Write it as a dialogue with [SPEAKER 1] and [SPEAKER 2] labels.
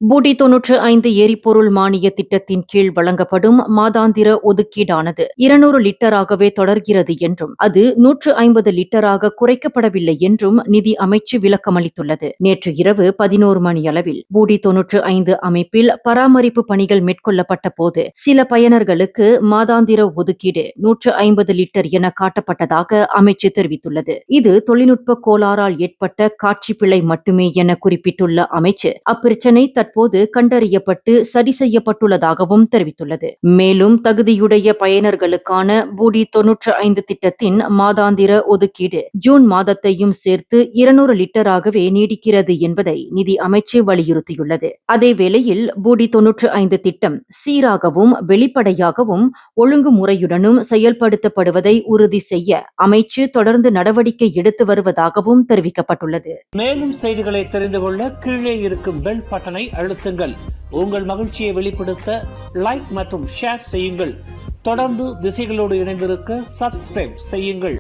[SPEAKER 1] பூடி 95 எரிபொருள் மானிய திட்டத்தின் கீழ் வழங்கப்படும் மாதாந்திர ஒதுக்கீடானது 200 லிட்டராகவே தொடர்கிறது என்றும் அது 150 லிட்டராக குறைக்கப்படவில்லை என்றும் நிதி அமைச்சு விளக்கமளித்துள்ளது. நேற்று இரவு 11 மணியளவில் பூடி 95 அமைப்பில் பராமரிப்பு பணிகள் மேற்கொள்ளப்பட்ட போது சில பயனர்களுக்கு மாதாந்திர ஒதுக்கீடு 150 லிட்டர் என காட்டப்பட்டதாக அமைச்சு தெரிவித்துள்ளது. இது தொழில்நுட்ப கோளாறால் ஏற்பட்ட காட்சி பிழை மட்டுமே என குறிப்பிட்டுள்ள அமைச்சு அப்பிரச்சினை தற்போது கண்டறியப்பட்டு சரி செய்யப்பட்டுள்ளதாகவும் தெரிவித்துள்ளது. மேலும் தகுதியுடைய பயனர்களுக்கான பூடி 95 திட்டத்தின் மாதாந்திர ஒதுக்கீடு ஜூன் மாதத்தையும் சேர்த்து 200 லிட்டராகவே நீடிக்கிறது என்பதை நிதி அமைச்சு வலியுறுத்தியுள்ளது. அதேவேளையில் பூடி 95 திட்டம் சீராகவும் வெளிப்படையாகவும் ஒழுங்குமுறையுடனும் செயல்படுத்தப்படுவதை உறுதி செய்ய அமைச்சு தொடர்ந்து நடவடிக்கை எடுத்து வருவதாகவும் தெரிவிக்கப்பட்டுள்ளது.
[SPEAKER 2] மேலும் செய்திகளை தெரிந்து கொள்ள கீழே இருக்கும் பெல் பட்டனை அழுத்துங்கள். உங்கள் மகிழ்ச்சியை வெளிப்படுத்த லைக் மற்றும் ஷேர் செய்யுங்கள். தொடர்ந்து திசைகளோடு இணைந்திருக்க சப்ஸ்கிரைப் செய்யுங்கள்.